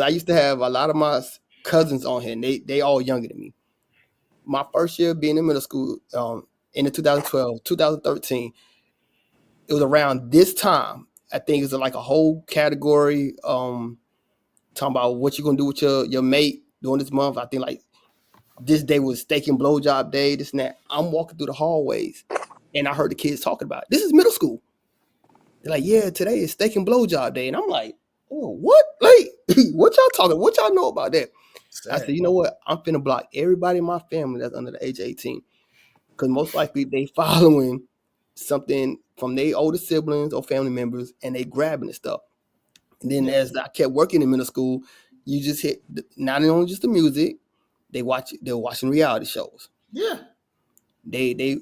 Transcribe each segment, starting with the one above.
I used to have a lot of my cousins on here, and they all younger than me. My first year being in middle school, in the 2012, 2013, it was around this time. I think it was like a whole category talking about what you're gonna do with your mate during this month. I think like this day was steak and blowjob day, this and that. I'm walking through the hallways and I heard the kids talking about it. This is middle school. They're like, yeah, today is steak and blowjob day. And I'm like, oh, what? Like, what y'all talking? What y'all know about that? I said, you know what? I'm finna block everybody in my family that's under the age of 18. Because most likely they following something from their older siblings or family members and they grabbing the stuff. And then as I kept working in middle school, you just hit not only just the music, they're watching reality shows. Yeah. They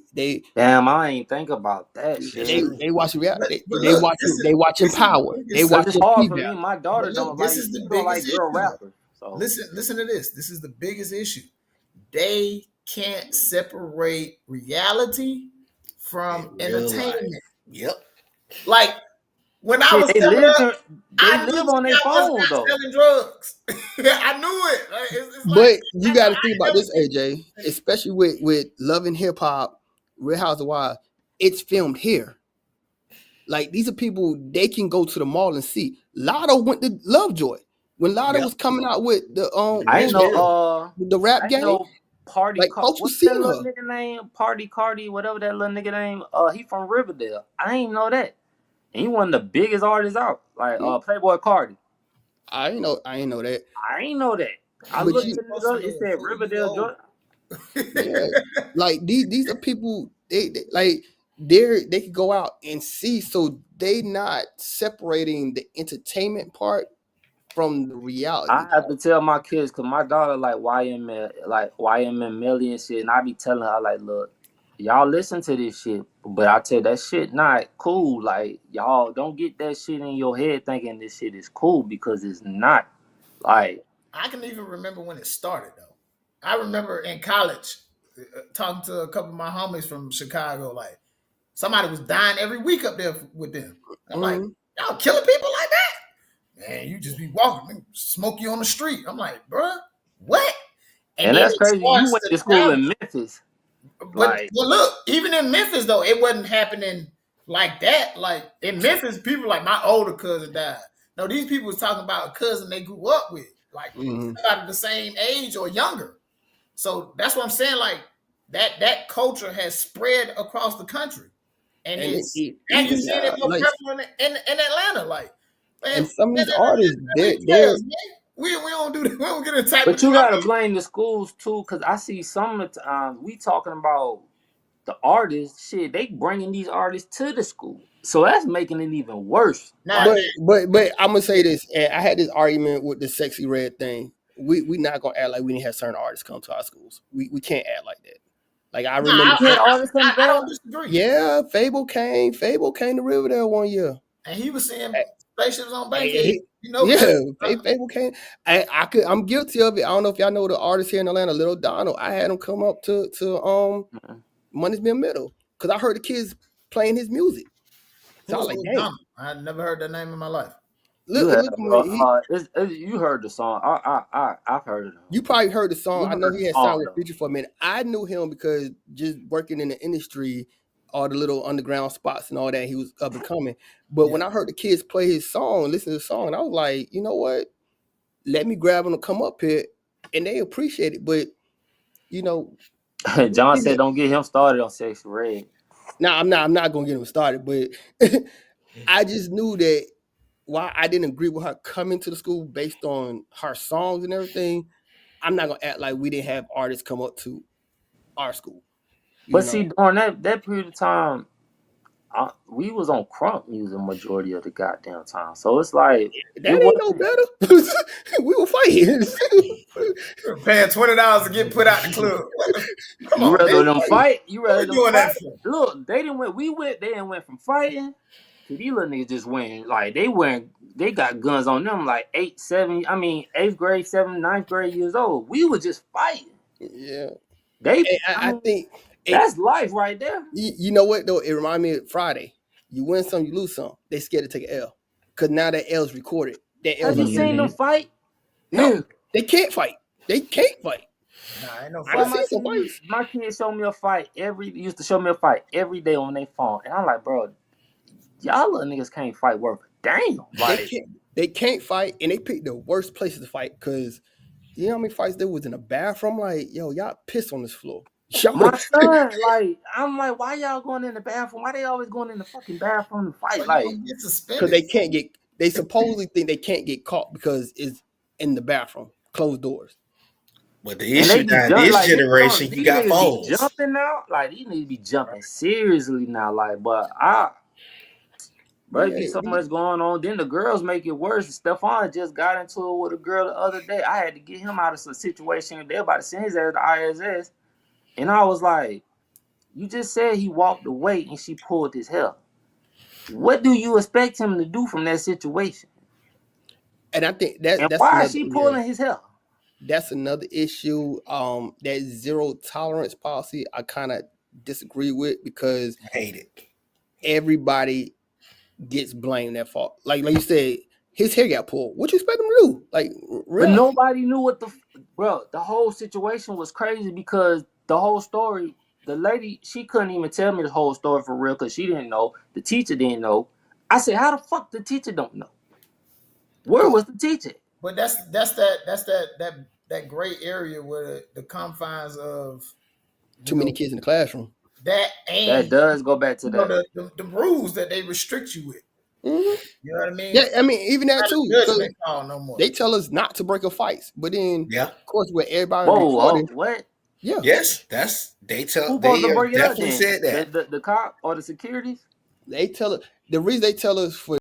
Damn, I ain't think about that shit. they watch reality. They watching Power. They watching It's hard for P-Valley. me. My daughter don't like girl rappers. So Listen to this. This is the biggest issue. They can't separate reality from entertainment. Yep. Like when I was they coming live, up, they live on their phone though. Selling drugs. I knew it. Like, it's But like, you got to think about this, AJ, especially with Love and Hip Hop, Real Housewives. It's filmed here. Like these are people they can go to the mall and see. Lotto went to Lovejoy when Lotto was coming out with the I know the rap game. Party like what's that little nigga name? Party Cardi, whatever that little nigga name. He from Riverdale. I ain't know that. And he one of the biggest artists out. Like Playboy Cardi. I ain't know that. I ain't know that. I looked at it said Riverdale, Georgia. Yeah. Like these are people they could go out and see, so they not separating the entertainment part from the reality. I have to tell my kids because my daughter like YMN Millie and shit, and I be telling her like, look, y'all listen to this shit, but I tell you, that shit not cool. Like y'all don't get that shit in your head thinking this shit is cool because it's not. Like I can even remember when it started though. I remember in college talking to a couple of my homies from Chicago, like somebody was dying every week up there with them. I'm like, y'all killing people like that? Man, you just be walking, smoke you on the street. I'm like, bruh, what? And that's crazy. You went to school in Memphis. But look, even in Memphis though, it wasn't happening like that. Like in Memphis, people like my older cousin died. No, these people was talking about a cousin they grew up with, like about the same age or younger. So that's what I'm saying. Like that culture has spread across the country, and you see it more prevalent in Atlanta. Like, man, and some of these artists, we don't do that. We don't get a type. But you gotta blame the schools too, because I see some of the time we talking about the artists. Shit, they bringing these artists to the school, so that's making it even worse. But I'm gonna say this. And I had this argument with the Sexy Red thing. We not gonna act like we didn't have certain artists come to our schools. We can't act like that. Like I remember, I don't disagree. Yeah, Fable came to Riverdale one year, and he was saying spaceships on Bankhead. Fable came. I'm guilty of it. I don't know if y'all know the artist here in Atlanta, Little Donald. I had him come up to Money's Mill Middle because I heard the kids playing his music. So I was like, dang. I never heard that name in my life. You heard the song. I've heard it. You probably heard the song. I know he had signed with Future for a minute. I knew him because just working in the industry, all the little underground spots and all that, he was up and coming. But when I heard the kids play his song, listen to the song, I was like, you know what? Let me grab him to come up here, and they appreciate it. But you know, John said, "Don't get him started on Sexy Red." No, I'm not gonna get him started. But I just knew that. Why I didn't agree with her coming to the school based on her songs and everything, I'm not gonna act like we didn't have artists come up to our school. But see, during that period of time, we was on crunk music majority of the goddamn time. So it's like that ain't no better. We were fighting. We were paying $20 to get put out the club. You rather them fight? You rather them fight? Look, they didn't went. They didn't went from fighting. These little niggas just went like they got guns on them like 8th grade, 7th, 9th grade years old. We were just fighting. Yeah. I think that's life right there. You know what though? It reminded me of Friday. You win some, you lose some. They scared to take an L. Cause now that L's recorded. Have you seen them fight? No, they can't fight. They can't fight. Nah, ain't no I fight. see some fights. My kids show me a fight used to show me a fight every day on their phone, and I'm like, bro, y'all little niggas can't fight worth a damn. Like, They can't fight, and they pick the worst places to fight because you know how many fights there was in the bathroom. Like, yo, y'all piss on this floor. my son, like, I'm like, why y'all going in the bathroom? Why they always going in the fucking bathroom to fight? So Like, you gonna get suspended. because they can't get. They supposedly think they can't get caught because it's in the bathroom, closed doors. But the issue now, this generation, you got phones. Jumping now, like these need to be jumping seriously now. Like, but bro, be so much going on. Then the girls make it worse. Stephon just got into it with a girl the other day. I had to get him out of some situation. They're about to send his ass to ISS, and I was like, "You just said he walked away and she pulled his hair. What do you expect him to do from that situation?" And I think that's why is she pulling his hair? That's another issue. That zero tolerance policy I kind of disagree with because I hate it. Everybody gets blamed at fault. Like you said, his hair got pulled. What you expect him to do? Like, but nobody knew what the whole situation was crazy because the whole story, the lady, she couldn't even tell me the whole story for real because she didn't know. The teacher didn't know. I said, how the fuck the teacher don't know? Where was the teacher? But that's that gray area where the confines of too many kids in the classroom. That does go back to that. The rules that they restrict you with. Mm-hmm. You know what I mean? Yeah, I mean even that too. No more. They tell us not to break up fights, but then of course with everybody recording, what? Yeah. Yes, they tell. Who They break definitely it up, said that. The cop or the securities. They tell us the reason they tell us for